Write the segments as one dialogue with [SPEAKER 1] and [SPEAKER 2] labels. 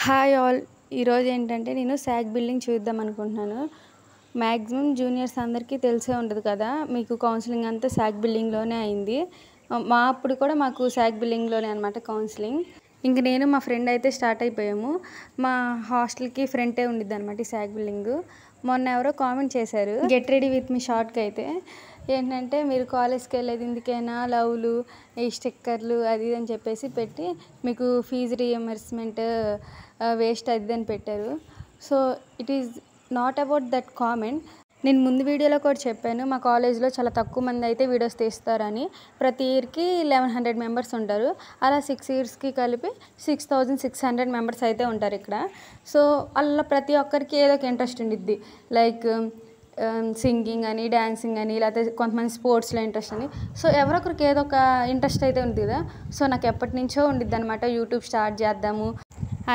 [SPEAKER 1] Hi all. ఈరోజు ఏంటంటే నేను శాగ్ బిల్డింగ్ చూద్దాం అనుకుంటున్నాను. మ్యాక్సిమం జూనియర్స్ అందరికీ తెలిసే ఉంటుంది కదా, మీకు కౌన్సిలింగ్ అంతా శాగ్ బిల్డింగ్లోనే అయింది. మా అప్పుడు కూడా మాకు శాగ్ బిల్డింగ్లోనే అనమాట కౌన్సిలింగ్. ఇంక నేను మా ఫ్రెండ్ అయితే స్టార్ట్ అయిపోయాము. మా హాస్టల్కి ఫ్రంటే ఉండిద్ది అనమాట ఈ శాగ్ బిల్డింగ్. మొన్న ఎవరో కామెంట్ చేశారు గెట్ రెడీ విత్ మీ షార్ట్కి అయితే ఏంటంటే, మీరు కాలేజ్కి వెళ్ళేది ఎందుకైనా లవ్లు ఈ స్టిక్కర్లు అది అని చెప్పేసి పెట్టి మీకు ఫీజు రీఎంబర్స్మెంట్ వేస్ట్ అది అని పెట్టారు. So it is not about that comment. నేను ముందు వీడియోలో కూడా చెప్పాను, మా కాలేజ్లో చాలా తక్కువ మంది అయితే వీడియోస్ తీస్తారని. ప్రతి ఇయర్కి 1100 మెంబర్స్ ఉంటారు. అలా 6 ఇయర్స్కి కలిపి 6600 మెంబర్స్ అయితే ఉంటారు ఇక్కడ. సో అలా ప్రతి ఒక్కరికి ఏదో ఒక ఇంట్రెస్ట్ ఉండిద్ది. లైక్ సింగింగ్ అని, డ్యాన్సింగ్ అని, లేకపోతే కొంతమంది స్పోర్ట్స్లో ఇంట్రెస్ట్ అని. సో ఎవరొకరికి ఏదో ఒక ఇంట్రెస్ట్ అయితే ఉంది కదా. సో నాకు ఎప్పటి నుంచో ఉండిద్ది అనమాట యూట్యూబ్ స్టార్ట్ చేద్దాము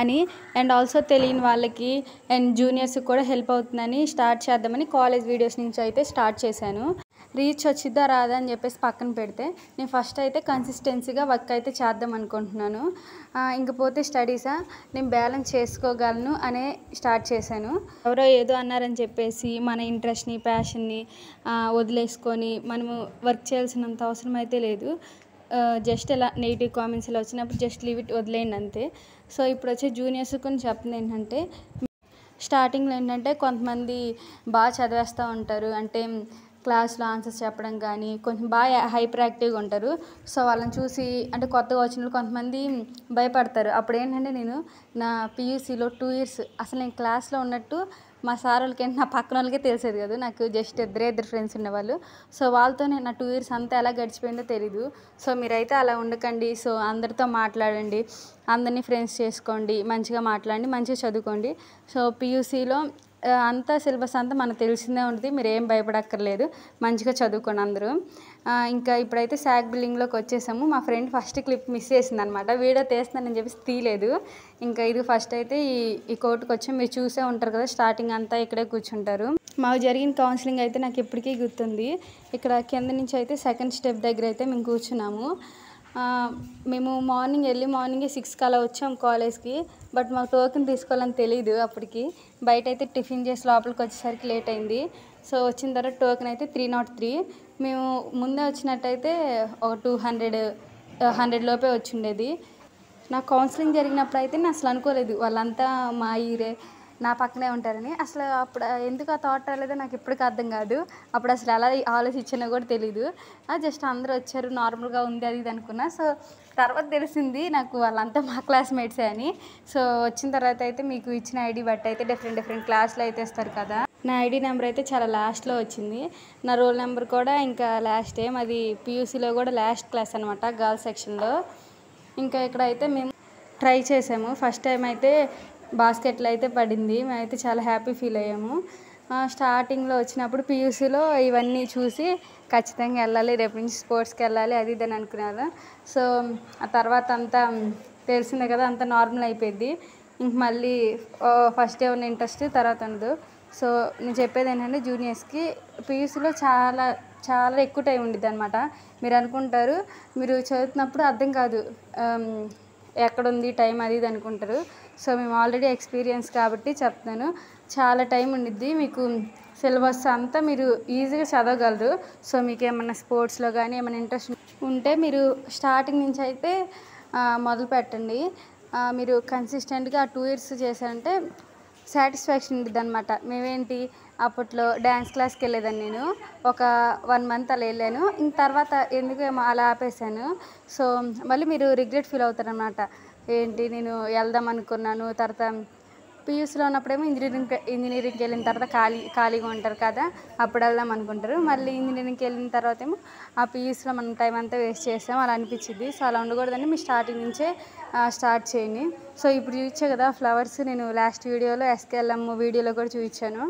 [SPEAKER 1] అని. అండ్ ఆల్సో తెలియని వాళ్ళకి అండ్ జూనియర్స్కి కూడా హెల్ప్ అవుతుందని స్టార్ట్ చేద్దామని కాలేజ్ వీడియోస్ నుంచి అయితే స్టార్ట్ చేశాను. రీచ్ వచ్చిద్దా రాదా అని చెప్పేసి పక్కన పెడితే నేను ఫస్ట్ అయితే కన్సిస్టెన్సీగా వర్క్ అయితే చేద్దాం అనుకుంటున్నాను. ఇంకపోతే స్టడీసా నేను బ్యాలెన్స్ చేసుకోగలను అనే స్టార్ట్ చేశాను. ఎవరో ఏదో అన్నారని చెప్పేసి మన ఇంట్రెస్ట్ని ప్యాషన్ని వదిలేసుకొని మనము వర్క్ చేయాల్సినంత అవసరం అయితే లేదు. జస్ట్ ఇలా నెగిటివ్ కామెంట్స్ ఇలా వచ్చినప్పుడు జస్ట్ లీవ్ ఇట్, వదిలేయండి అంతే. సో ఇప్పుడు వచ్చే జూనియర్స్ కొన్ని చెప్తుంది ఏంటంటే, స్టార్టింగ్లో ఏంటంటే కొంతమంది బాగా చదివేస్తూ ఉంటారు, అంటే క్లాస్లో ఆన్సర్స్ చెప్పడం కానీ కొంచెం బాగా హైపర్ యాక్టివ్గా ఉంటారు. సో వాళ్ళని చూసి అంటే కొత్తగా వచ్చిన కొంతమంది భయపడతారు. అప్పుడు ఏంటంటే నేను నా పీయూసీలో 2 ఇయర్స్ అసలు నేను క్లాస్లో ఉన్నట్టు మా సార్ వాళ్ళకి నా పక్కన వాళ్ళకే తెలిసేది కదా. నాకు జస్ట్ ఇద్దరు ఫ్రెండ్స్ ఉండేవాళ్ళు. సో వాళ్ళతో నేను నా 2 ఇయర్స్ అంతా ఎలా గడిచిపోయిందో తెలీదు. సో మీరైతే అలా ఉండకండి. సో అందరితో మాట్లాడండి, అందరినీ ఫ్రెండ్స్ చేసుకోండి, మంచిగా మాట్లాడండి, మంచిగా చదువుకోండి. సో పీయూసీలో అంతా సిలబస్ అంతా మనకు తెలిసిందే ఉంటుంది. మీరు ఏం భయపడక్కర్లేదు, మంచిగా చదువుకోండి అందరూ. ఇంకా ఇప్పుడైతే శాగ్ బిల్డింగ్లోకి వచ్చేసాము. మా ఫ్రెండ్ ఫస్ట్ క్లిప్ మిస్ చేసింది అనమాట, వీడియో తీస్తున్నానని చెప్పేసి తీయలేదు. ఇంకా ఇది ఫస్ట్ అయితే ఈ కోర్టుకు వచ్చి మీరు చూసే ఉంటారు కదా, స్టార్టింగ్ అంతా ఇక్కడే కూర్చుంటారు. మాకు జరిగిన కౌన్సిలింగ్ అయితే నాకు ఇప్పటికీ గుర్తుంది. ఇక్కడ కింద నుంచి అయితే సెకండ్ స్టెప్ దగ్గర అయితే మేము కూర్చున్నాము. మేము మార్నింగే 6కి అలా వచ్చాము కాలేజ్కి. బట్ మాకు టోకెన్ తీసుకోవాలని తెలియదు అప్పటికి. బయట అయితే టిఫిన్ చేసి లోపలికి వచ్చేసరికి లేట్ అయింది. సో వచ్చిన తర్వాత టోకెన్ అయితే 303. మేము ముందే వచ్చినట్టయితే ఒక 100 లోపే వచ్చిండేది. నాకు కౌన్సిలింగ్ జరిగినప్పుడు అయితే నేను అసలు అనుకోలేదు వాళ్ళంతా మా ఈరే నా పక్కనే ఉంటారని. అసలు అప్పుడు ఎందుకు ఆ థాట్ రాలేదో నాకు ఇప్పటికీ అర్థం కాదు. అప్పుడు అసలు ఎలా ఆలోచించానో కూడా తెలీదు. జస్ట్ అందరూ వచ్చారు, నార్మల్గా ఉంది అది ఇది అనుకున్నా. సో తర్వాత తెలిసింది నాకు వాళ్ళంతా మా క్లాస్మేట్సే అని. సో వచ్చిన తర్వాత అయితే మీకు ఇచ్చిన ఐడి బట్టి అయితే డిఫరెంట్ క్లాస్లో అయితే ఇస్తారు కదా. నా ఐడి నెంబర్ అయితే చాలా లాస్ట్లో వచ్చింది. నా రోల్ నెంబర్ కూడా ఇంకా లాస్టే. అది పీయూసీలో కూడా లాస్ట్ క్లాస్ అనమాట, గర్ల్స్ సెక్షన్లో. ఇంకా ఇక్కడ అయితే మేము ట్రై చేసాము. ఫస్ట్ టైం అయితే బాస్కెట్లో అయితే పడింది. మేమైతే చాలా హ్యాపీ ఫీల్ అయ్యాము. స్టార్టింగ్లో వచ్చినప్పుడు పీయూసీలో ఇవన్నీ చూసి ఖచ్చితంగా వెళ్ళాలి, రేపు నుంచి స్పోర్ట్స్కి వెళ్ళాలి అది ఇది అని అనుకున్నాను. సో ఆ తర్వాత అంతా తెలిసిందే కదా, అంతా నార్మల్ అయిపోయింది. ఇంక మళ్ళీ ఫస్ట్ ఉన్న ఇంట్రెస్ట్ తర్వాత ఉండదు. సో నేను చెప్పేది ఏంటంటే, జూనియర్స్కి పీయూసీలో చాలా ఎక్కువ టైం ఉండిద్ది అనమాట. మీరు అనుకుంటారు మీరు చదువుతున్నప్పుడు అర్థం కాదు ఎక్కడుంది టైం అది ఇది అనుకుంటారు. సో మేము ఆల్రెడీ ఎక్స్పీరియన్స్ కాబట్టి చెప్తాను, చాలా టైం ఉండిద్ది. మీకు సిలబస్ అంతా మీరు ఈజీగా చదవగలరు. సో మీకు ఏమన్నా స్పోర్ట్స్లో కానీ ఏమైనా ఇంట్రెస్ట్ ఉంటే మీరు స్టార్టింగ్ నుంచి అయితే మొదలు పెట్టండి. మీరు కన్సిస్టెంట్గా 2 ఇయర్స్ చేశారంటే సాటిస్ఫాక్షన్ ఉంటుంది అనమాట. మేమేంటి అప్పట్లో డ్యాన్స్ క్లాస్కి వెళ్ళేదాన్ని, నేను ఒక 1 మంత్ అలా వెళ్ళాను. ఇంక తర్వాత ఎందుకేమో అలా ఆపేసాను. సో మళ్ళీ మీరు రిగ్రెట్ ఫీల్ అవుతారనమాట, ఏంటి నేను వెళ్దాం అనుకున్నాను. తర్వాత పీయూసీలో ఉన్నప్పుడేమో ఇంజనీరింగ్కి వెళ్ళిన తర్వాత ఖాళీగా ఉంటారు కదా, అప్పుడు వెళ్దాం అనుకుంటారు. మళ్ళీ ఇంజనీరింగ్కి వెళ్ళిన తర్వాత ఏమో ఆ పీయూసీలో మనం టైం అంతా వేస్ట్ చేసాం అలా అనిపించింది. సో అలా ఉండకూడదని మీ స్టార్టింగ్ నుంచే స్టార్ట్ చేయండి. సో ఇప్పుడు చూపించే కదా ఫ్లవర్స్, నేను లాస్ట్ వీడియోలో ఎస్కేఎల్ఎం వీడియోలో కూడా చూపించాను.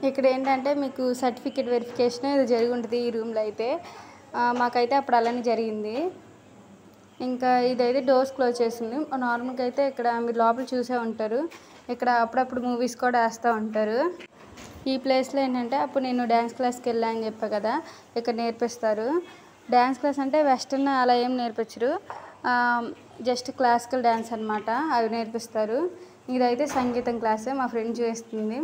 [SPEAKER 1] ఇక్కడ ఏంటంటే మీకు సర్టిఫికేట్ వెరిఫికేషన్ ఇది జరిగి ఉంటుంది ఈ రూమ్లో అయితే. మాకైతే అప్పుడు అలానే జరిగింది. ఇంకా ఇదైతే డోర్స్ క్లోజ్ చేసింది. నార్మల్గా అయితే ఇక్కడ మీరు లోపల చూసే ఉంటారు, ఇక్కడ అప్పుడప్పుడు మూవీస్ కూడా వేస్తూ ఉంటారు. ఈ ప్లేస్లో ఏంటంటే అప్పుడు నేను డ్యాన్స్ క్లాస్కి వెళ్ళాను అని చెప్పా కదా, ఇక్కడ నేర్పిస్తారు. డ్యాన్స్ క్లాస్ అంటే వెస్టర్న్ అలా ఏం నేర్పించరు. జస్ట్ క్లాసికల్ డ్యాన్స్ అనమాట, అవి నేర్పిస్తారు. ఇదైతే సంగీతం క్లాస్, మా ఫ్రెండ్ చేస్తుంది.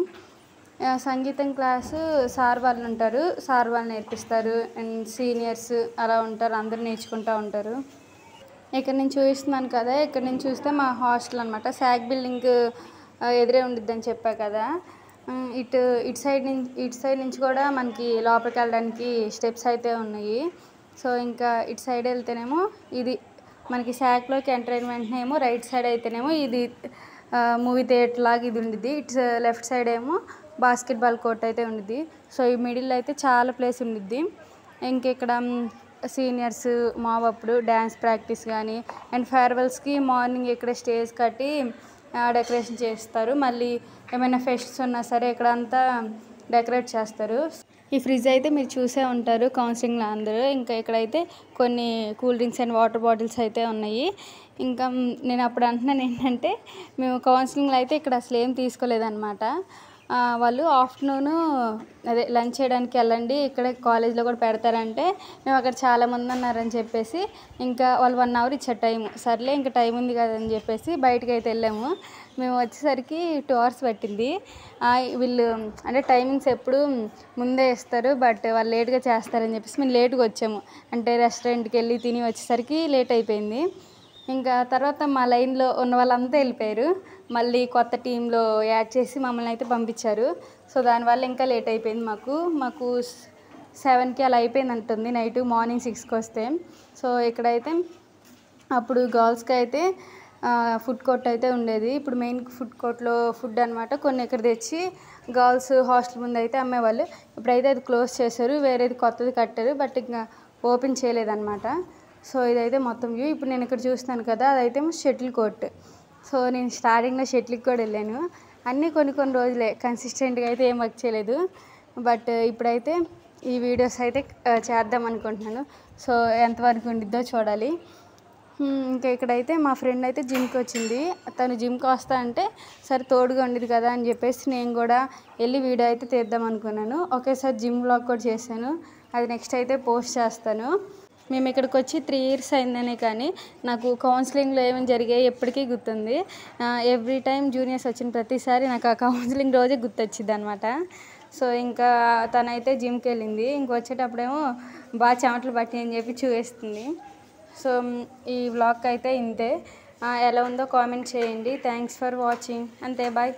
[SPEAKER 1] సంగీతం క్లాసు సార్ వాళ్ళు ఉంటారు, సార్ వాళ్ళు నేర్పిస్తారు. అండ్ సీనియర్స్ అలా ఉంటారు, అందరూ నేర్చుకుంటూ ఉంటారు. ఇక్కడ నేను చూపిస్తున్నాను కదా, ఇక్కడ నుంచి చూస్తే మా హాస్టల్ అనమాట. శాక్ బిల్డింగ్ ఎదురే ఉండిద్దని చెప్పా కదా. ఇటు సైడ్ నుంచి కూడా మనకి లోపలికి వెళ్ళడానికి స్టెప్స్ అయితే ఉన్నాయి. సో ఇంకా ఇటు సైడ్ వెళ్తేనేమో ఇది మనకి శాక్లోకి ఎంటర్ అయిన వెంటనే ఏమో రైట్ సైడ్ అయితేనేమో ఇది మూవీ థియేటర్ లాగా ఇది ఉండిద్ది. ఇటు లెఫ్ట్ సైడ్ ఏమో బాస్కెట్బాల్ కోర్ట్ అయితే ఉండిద్ది. సో ఈ మిడిల్ అయితే చాలా ప్లేస్ ఉండిద్ది. ఇంకెక్కడ సీనియర్స్ మావప్పుడు డ్యాన్స్ ప్రాక్టీస్ కానీ అండ్ ఫేర్వెల్స్కి మార్నింగ్ ఇక్కడ స్టేజ్ కట్టి డెకరేషన్ చేస్తారు. మళ్ళీ ఏమైనా ఫెస్ట్స్ ఉన్నా సరే ఇక్కడ అంతా డెకరేట్ చేస్తారు. ఈ ఫ్రిడ్జ్ అయితే మీరు చూసే ఉంటారు కౌన్సిలింగ్లో అందరూ. ఇంకా ఇక్కడైతే కొన్ని cool drinks and water bottles అయితే ఉన్నాయి. ఇంకా నేను అప్పుడు అంటున్నాను ఏంటంటే, మేము కౌన్సిలింగ్లో అయితే ఇక్కడ అసలు ఏం తీసుకోలేదన్నమాట. వాళ్ళు ఆఫ్టర్నూను అదే లంచ్ చేయడానికి వెళ్ళండి, ఇక్కడే కాలేజ్లో కూడా పెడతారంటే మేము అక్కడ చాలామంది ఉన్నారని చెప్పేసి ఇంకా వాళ్ళు 1 అవర్ ఇచ్చారు టైం. సర్లే ఇంకా టైం ఉంది కదని చెప్పేసి బయటకు అయితే వెళ్ళాము. మేము వచ్చేసరికి 2 అవర్స్ పట్టింది. వీళ్ళు అంటే టైమింగ్స్ ఎప్పుడు ముందే ఇస్తారు, బట్ వాళ్ళు లేట్గా చేస్తారని చెప్పేసి మేము లేట్గా వచ్చాము. అంటే రెస్టారెంట్కి వెళ్ళి తిని వచ్చేసరికి లేట్ అయిపోయింది. ఇంకా తర్వాత మా లైన్లో ఉన్న వాళ్ళంతా వెళ్ళిపోయారు. మళ్ళీ కొత్త టీంలో యాడ్ చేసి మమ్మల్ని అయితే పంపించారు. సో దానివల్ల ఇంకా లేట్ అయిపోయింది. మాకు 7కి అలా అయిపోయింది అంటుంది నైట్, మార్నింగ్ 6కి వస్తే. సో ఇక్కడైతే అప్పుడు గర్ల్స్కి అయితే ఫుడ్ కోర్ట్ అయితే ఉండేది. ఇప్పుడు మెయిన్ ఫుడ్ కోర్ట్లో ఫుడ్ అనమాట కొన్ని ఇక్కడ తెచ్చి గర్ల్స్ హాస్టల్ ముందు అయితే అమ్మేవాళ్ళు. ఇప్పుడైతే అది క్లోజ్ చేశారు, వేరేది కొత్తది కట్టారు, బట్ ఇంకా ఓపెన్ చేయలేదన్నమాట. సో ఇదైతే మొత్తం వ్యూ. ఇప్పుడు నేను ఇక్కడ చూస్తున్నాను కదా, అదైతే షటిల్ కోర్ట్. సో నేను స్టార్టింగ్లో షటిల్కి కూడా వెళ్ళాను. అన్నీ కొన్ని రోజులే, కన్సిస్టెంట్గా అయితే ఏం వర్క్ చేయలేదు. బట్ ఇప్పుడైతే ఈ వీడియోస్ అయితే చేద్దాం అనుకుంటున్నాను. సో ఎంతవరకు ఉండిద్దో చూడాలి. ఇంకా ఇక్కడైతే మా ఫ్రెండ్ అయితే జిమ్కి వచ్చింది. తను జిమ్కి వస్తా అంటే సరే తోడుగా ఉండేది కదా అని చెప్పేసి నేను కూడా వెళ్ళి వీడియో అయితే తీద్దాం అనుకున్నాను. ఒకేసారి జిమ్ వ్లాగ్ కూడా చేశాను, అది నెక్స్ట్ అయితే పోస్ట్ చేస్తాను. మేము ఇక్కడికి వచ్చి 3 ఇయర్స్ అయిందనే కానీ నాకు కౌన్సిలింగ్లో ఏమేమి జరిగాయి ఎప్పటికీ గుర్తుంది. ఎవ్రీ టైం జూనియర్స్ వచ్చిన ప్రతిసారి నాకు ఆ కౌన్సిలింగ్ రోజే గుర్తొచ్చింది అనమాట. సో ఇంకా తనైతే జిమ్కి వెళ్ళింది. ఇంకొచ్చేటప్పుడేమో బాగా చెమటలు పట్టి అని చెప్పి చూపిస్తుంది. సో ఈ వ్లాగ్ అయితే ఇంతే. ఎలా ఉందో కామెంట్ చేయండి. Thanks for watching. అంతే, బాయ్.